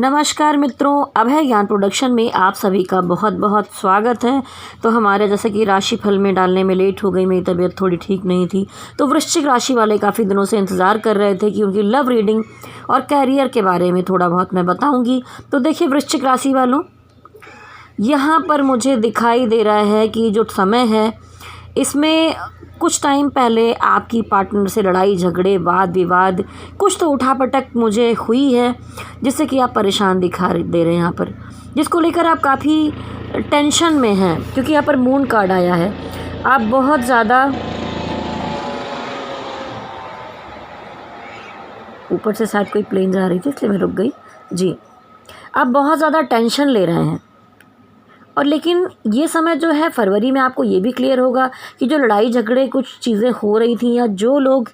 नमस्कार मित्रों, अभय ज्ञान प्रोडक्शन में आप सभी का बहुत बहुत स्वागत है। तो हमारे जैसे कि राशिफल में डालने में लेट हो गई, मेरी तबीयत थोड़ी ठीक नहीं थी, तो वृश्चिक राशि वाले काफ़ी दिनों से इंतज़ार कर रहे थे कि उनकी लव रीडिंग और कैरियर के बारे में थोड़ा बहुत मैं बताऊंगी। तो देखिए वृश्चिक राशि वालों, यहाँ पर मुझे दिखाई दे रहा है कि जो समय है इसमें कुछ टाइम पहले आपकी पार्टनर से लड़ाई झगड़े वाद विवाद कुछ तो उठापटक मुझे हुई है, जिससे कि आप परेशान दिखा दे रहे हैं यहाँ पर, जिसको लेकर आप काफ़ी टेंशन में हैं, क्योंकि यहाँ पर मून कार्ड आया है। आप बहुत ज़्यादा ऊपर से शायद कोई प्लेन जा रही थी इसलिए मैं रुक गई जी। आप बहुत ज़्यादा टेंशन ले रहे हैं, और लेकिन ये समय जो है फरवरी में आपको ये भी क्लियर होगा कि जो लड़ाई झगड़े कुछ चीज़ें हो रही थी या जो लोग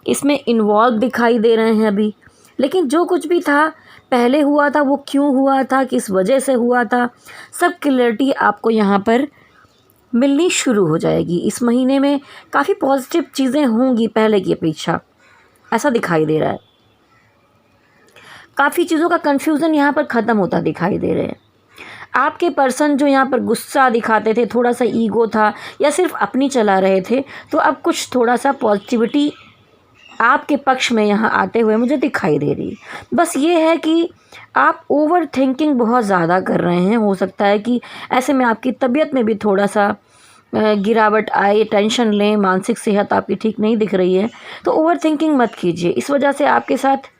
इसमें इन्वॉल्व दिखाई दे रहे हैं अभी, लेकिन जो कुछ भी था पहले हुआ था वो क्यों हुआ था, किस वजह से हुआ था, सब क्लियरिटी आपको यहाँ पर मिलनी शुरू हो जाएगी। इस महीने में काफ़ी पॉजिटिव चीज़ें होंगी पहले की अपेक्षा, ऐसा दिखाई दे रहा है। काफ़ी चीज़ों का कन्फ्यूज़न यहाँ पर ख़त्म होता दिखाई दे रहे हैं। आपके पर्सन जो यहाँ पर गुस्सा दिखाते थे, थोड़ा सा ईगो था या सिर्फ अपनी चला रहे थे, तो अब कुछ थोड़ा सा पॉजिटिविटी आपके पक्ष में यहाँ आते हुए मुझे दिखाई दे रही है। बस ये है कि आप ओवर थिंकिंग बहुत ज़्यादा कर रहे हैं। हो सकता है कि ऐसे में आपकी तबीयत में भी थोड़ा सा गिरावट आए, टेंशन लें, मानसिक सेहत आपकी ठीक नहीं दिख रही है, तो ओवर थिंकिंग मत कीजिए। इस वजह से आपके साथ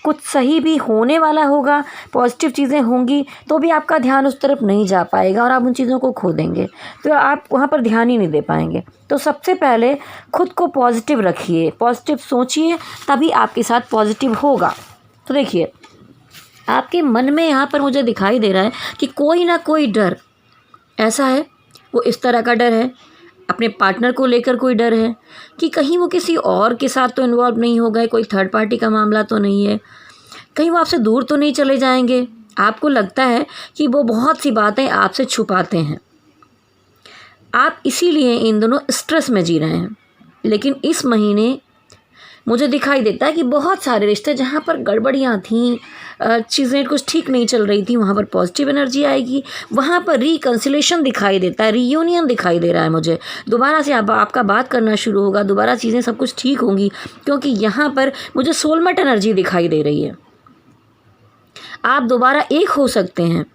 कुछ सही भी होने वाला होगा, पॉजिटिव चीज़ें होंगी, तो भी आपका ध्यान उस तरफ नहीं जा पाएगा और आप उन चीज़ों को खो देंगे, तो आप वहाँ पर ध्यान ही नहीं दे पाएंगे। तो सबसे पहले खुद को पॉजिटिव रखिए, पॉजिटिव सोचिए, तभी आपके साथ पॉजिटिव होगा। तो देखिए आपके मन में यहाँ पर मुझे दिखाई दे रहा है कि कोई ना कोई डर ऐसा है, वो इस तरह का डर है, अपने पार्टनर को लेकर कोई डर है कि कहीं वो किसी और के साथ तो इन्वॉल्व नहीं हो गए, कोई थर्ड पार्टी का मामला तो नहीं है, कहीं वो आपसे दूर तो नहीं चले जाएंगे। आपको लगता है कि वो बहुत सी बातें आपसे छुपाते हैं, आप इसीलिए इन दोनों स्ट्रेस में जी रहे हैं। लेकिन इस महीने मुझे दिखाई देता है कि बहुत सारे रिश्ते जहाँ पर गड़बड़ियाँ थीं, चीज़ें कुछ ठीक नहीं चल रही थी, वहाँ पर पॉजिटिव एनर्जी आएगी, वहाँ पर रिकन्सिलेशन दिखाई देता है, रीयूनियन दिखाई दे रहा है मुझे। दोबारा से आपका बात करना शुरू होगा, दोबारा चीज़ें सब कुछ ठीक होंगी, क्योंकि यहाँ पर मुझे सोलमेट एनर्जी दिखाई दे रही है। आप दोबारा एक हो सकते हैं,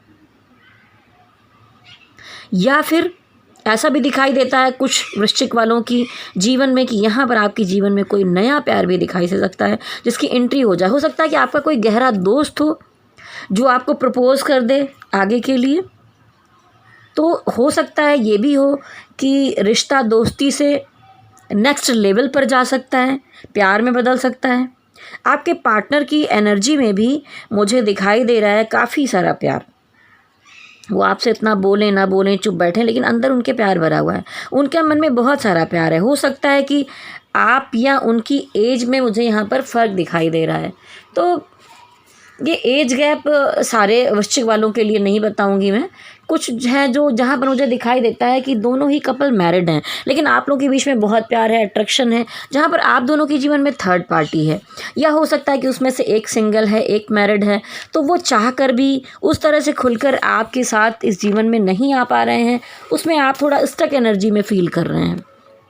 या फिर ऐसा भी दिखाई देता है कुछ वृश्चिक वालों की जीवन में कि यहाँ पर आपके जीवन में कोई नया प्यार भी दिखाई दे सकता है, जिसकी एंट्री हो जाए। हो सकता है कि आपका कोई गहरा दोस्त हो जो आपको प्रपोज कर दे आगे के लिए, तो हो सकता है ये भी हो कि रिश्ता दोस्ती से नेक्स्ट लेवल पर जा सकता है, प्यार में बदल सकता है। आपके पार्टनर की एनर्जी में भी मुझे दिखाई दे रहा है काफ़ी सारा प्यार। वो आपसे इतना बोलें ना बोलें, चुप बैठें, लेकिन अंदर उनके प्यार भरा हुआ है, उनके मन में बहुत सारा प्यार है। हो सकता है कि आप या उनकी एज में मुझे यहाँ पर फ़र्क दिखाई दे रहा है, तो ये एज गैप सारे वृश्चिक वालों के लिए नहीं बताऊंगी मैं। कुछ है जो जहाँ पर मुझे दिखाई देता है कि दोनों ही कपल मैरिड हैं, लेकिन आप लोगों के बीच में बहुत प्यार है, अट्रैक्शन है, जहाँ पर आप दोनों के जीवन में थर्ड पार्टी है, या हो सकता है कि उसमें से एक सिंगल है, एक मैरिड है, तो वो चाह कर भी उस तरह से खुलकर आपके साथ इस जीवन में नहीं आ पा रहे हैं, उसमें आप थोड़ा स्टक एनर्जी में फील कर रहे हैं।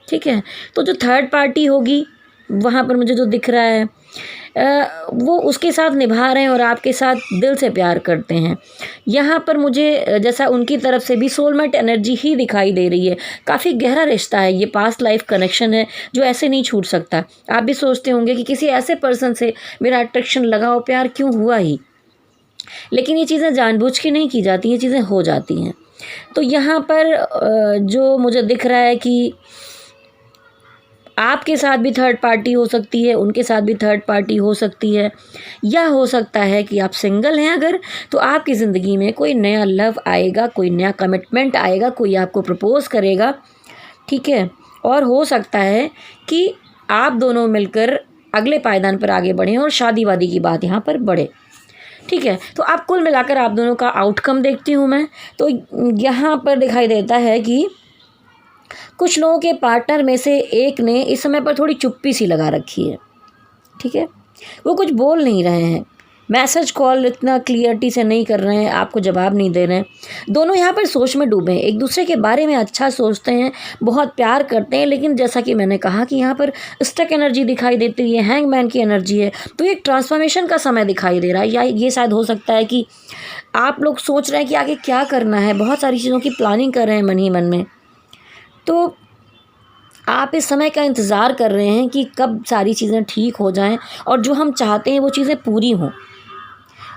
ठीक है, तो जो थर्ड पार्टी होगी वहाँ पर मुझे जो दिख रहा है वो उसके साथ निभा रहे हैं और आपके साथ दिल से प्यार करते हैं। यहाँ पर मुझे जैसा उनकी तरफ से भी सोलमेट एनर्जी ही दिखाई दे रही है, काफ़ी गहरा रिश्ता है, ये पास्ट लाइफ कनेक्शन है जो ऐसे नहीं छूट सकता। आप भी सोचते होंगे कि किसी ऐसे पर्सन से मेरा अट्रैक्शन लगा हो, प्यार क्यों हुआ ही, लेकिन ये चीज़ें जानबूझ के नहीं की जाती, ये चीज़ें हो जाती हैं। तो यहाँ पर जो मुझे दिख रहा है कि आपके साथ भी थर्ड पार्टी हो सकती है, उनके साथ भी थर्ड पार्टी हो सकती है, या हो सकता है कि आप सिंगल हैं अगर, तो आपकी ज़िंदगी में कोई नया लव आएगा, कोई नया कमिटमेंट आएगा, कोई आपको प्रपोज करेगा। ठीक है, और हो सकता है कि आप दोनों मिलकर अगले पायदान पर आगे बढ़ें और शादी वादी की बात यहाँ पर बढ़े। ठीक है, तो आप कुल मिलाकर आप दोनों का आउटकम देखती हूँ मैं। तो यहाँ पर दिखाई देता है कि कुछ लोगों के पार्टनर में से एक ने इस समय पर थोड़ी चुप्पी सी लगा रखी है। ठीक है, वो कुछ बोल नहीं रहे हैं, मैसेज कॉल इतना क्लियरिटी से नहीं कर रहे हैं, आपको जवाब नहीं दे रहे हैं। दोनों यहाँ पर सोच में डूबे हैं, एक दूसरे के बारे में अच्छा सोचते हैं, बहुत प्यार करते हैं, लेकिन जैसा कि मैंने कहा कि यहाँ पर स्टक एनर्जी दिखाई देती है, हैंगमैन की एनर्जी है। तो एक ट्रांसफॉर्मेशन का समय दिखाई दे रहा है, या ये शायद हो सकता है कि आप लोग सोच रहे हैं कि आगे क्या करना है, बहुत सारी चीज़ों की प्लानिंग कर रहे हैं मन ही मन में। तो आप इस समय का इंतज़ार कर रहे हैं कि कब सारी चीज़ें ठीक हो जाएं और जो हम चाहते हैं वो चीज़ें पूरी हों,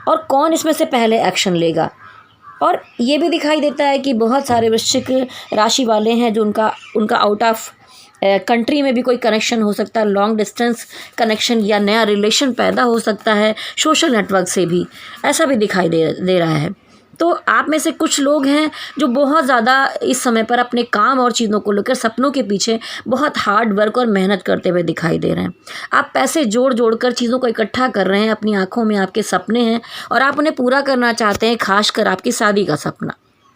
और कौन इसमें से पहले एक्शन लेगा। और ये भी दिखाई देता है कि बहुत सारे वृश्चिक राशि वाले हैं जो उनका आउट ऑफ कंट्री में भी कोई कनेक्शन हो सकता है, लॉन्ग डिस्टेंस कनेक्शन या नया रिलेशन पैदा हो सकता है, सोशल नेटवर्क से भी ऐसा भी दिखाई दे रहा है। तो आप में से कुछ लोग हैं जो बहुत ज़्यादा इस समय पर अपने काम और चीज़ों को लेकर सपनों के पीछे बहुत हार्ड वर्क और मेहनत करते हुए दिखाई दे रहे हैं। आप पैसे जोड़ कर चीज़ों को इकट्ठा कर रहे हैं, अपनी आंखों में आपके सपने हैं और आप उन्हें पूरा करना चाहते हैं, खासकर आपकी शादी का सपना,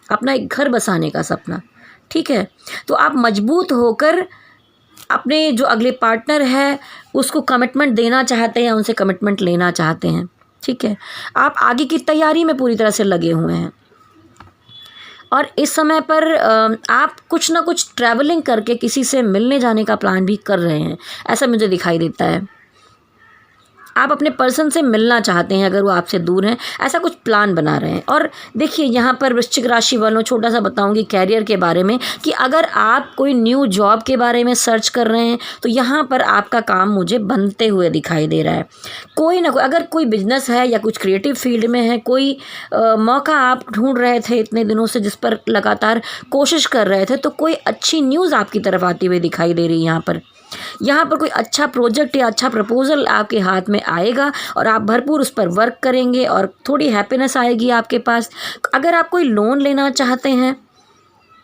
अपना एक घर बसाने का सपना। ठीक है, तो आप मजबूत होकर अपने जो अगले पार्टनर है उसको कमिटमेंट देना चाहते हैं, उनसे कमिटमेंट लेना चाहते हैं। ठीक है, आप आगे की तैयारी में पूरी तरह से लगे हुए हैं और इस समय पर आप कुछ ना कुछ ट्रैवलिंग करके किसी से मिलने जाने का प्लान भी कर रहे हैं, ऐसा मुझे दिखाई देता है। आप अपने पर्सन से मिलना चाहते हैं, अगर वो आपसे दूर हैं, ऐसा कुछ प्लान बना रहे हैं। और देखिए यहाँ पर वृश्चिक राशि वालों, छोटा सा बताऊंगी कैरियर के बारे में कि अगर आप कोई न्यू जॉब के बारे में सर्च कर रहे हैं तो यहाँ पर आपका काम मुझे बनते हुए दिखाई दे रहा है। कोई ना कोई, अगर कोई बिजनेस है या कुछ क्रिएटिव फील्ड में है, कोई मौका आप ढूंढ रहे थे इतने दिनों से, जिस पर लगातार कोशिश कर रहे थे, तो कोई अच्छी न्यूज़ आपकी तरफ आती हुई दिखाई दे रही है। यहाँ पर कोई अच्छा प्रोजेक्ट या अच्छा प्रपोजल आपके हाथ में आएगा और आप भरपूर उस पर वर्क करेंगे और थोड़ी हैप्पीनेस आएगी आपके पास। अगर आप कोई लोन लेना चाहते हैं,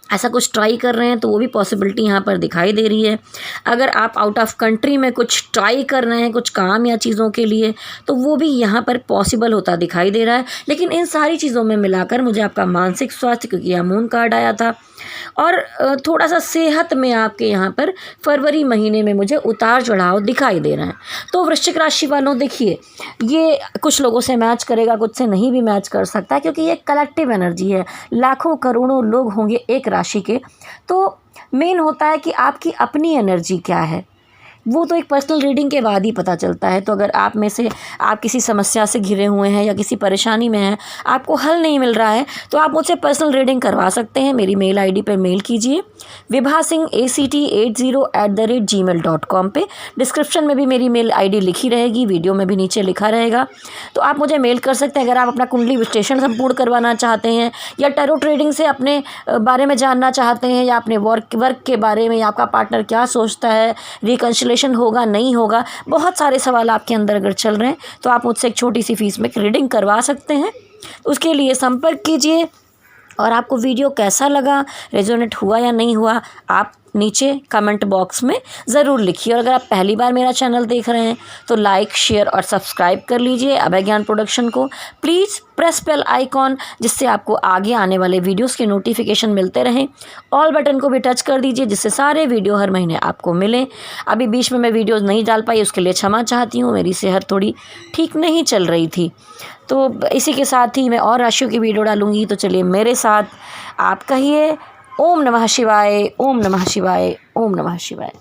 ऐसा कुछ ट्राई कर रहे हैं, तो वो भी पॉसिबिलिटी यहाँ पर दिखाई दे रही है। अगर आप आउट ऑफ कंट्री में कुछ ट्राई कर रहे हैं कुछ काम या चीज़ों के लिए, तो वो भी यहाँ पर पॉसिबल होता दिखाई दे रहा है। लेकिन इन सारी चीज़ों में मिलाकर मुझे आपका मानसिक स्वास्थ्य, क्योंकि यहाँ मून कार्ड आया था, और थोड़ा सा सेहत में आपके यहाँ पर फरवरी महीने में मुझे उतार चढ़ाव दिखाई दे रहे हैं। तो वृश्चिक राशि वालों, देखिए ये कुछ लोगों से मैच करेगा, कुछ से नहीं भी मैच कर सकता, क्योंकि ये कलेक्टिव एनर्जी है। लाखों करोड़ों लोग होंगे एक राशि के, तो मेन होता है कि आपकी अपनी एनर्जी क्या है, वो तो एक पर्सनल रीडिंग के बाद ही पता चलता है। तो अगर आप में से आप किसी समस्या से घिरे हुए हैं या किसी परेशानी में हैं, आपको हल नहीं मिल रहा है, तो आप मुझसे पर्सनल रीडिंग करवा सकते हैं। मेरी मेल आईडी पर मेल कीजिए vibhasingh80@gmail.com पे। डिस्क्रिप्शन में भी मेरी मेल आईडी लिखी रहेगी, वीडियो में भी नीचे लिखा रहेगा, तो आप मुझे मेल कर सकते हैं। अगर आप अपना कुंडली विश्लेषण संपूर्ण करवाना चाहते हैं या टैरो ट्रेडिंग से अपने बारे में जानना चाहते हैं, या अपने वर्क के बारे में, या आपका पार्टनर क्या सोचता है, रिकंसिलिएशन होगा नहीं होगा, बहुत सारे सवाल आपके अंदर अगर चल रहे हैं, तो आप मुझसे एक छोटी सी फीस में रीडिंग करवा सकते हैं। उसके लिए संपर्क कीजिए। और आपको वीडियो कैसा लगा, रेजोनेट हुआ या नहीं हुआ, आप नीचे कमेंट बॉक्स में ज़रूर लिखिए। और अगर आप पहली बार मेरा चैनल देख रहे हैं तो लाइक, शेयर और सब्सक्राइब कर लीजिए अभय ज्ञान प्रोडक्शन को। प्लीज़ प्रेस बेल आइकॉन, जिससे आपको आगे आने वाले वीडियोस के नोटिफिकेशन मिलते रहें। ऑल बटन को भी टच कर दीजिए, जिससे सारे वीडियो हर महीने आपको मिलें। अभी बीच में मैं वीडियोज़ नहीं डाल पाई, उसके लिए क्षमा चाहती हूँ, मेरी सेहत थोड़ी ठीक नहीं चल रही थी। तो इसी के साथ ही मैं और राशियों की वीडियो डालूंगी, तो चलिए मेरे साथ आप कहिए ओम नमः शिवाय, ओम नमः शिवाय, ओम नमः शिवाय।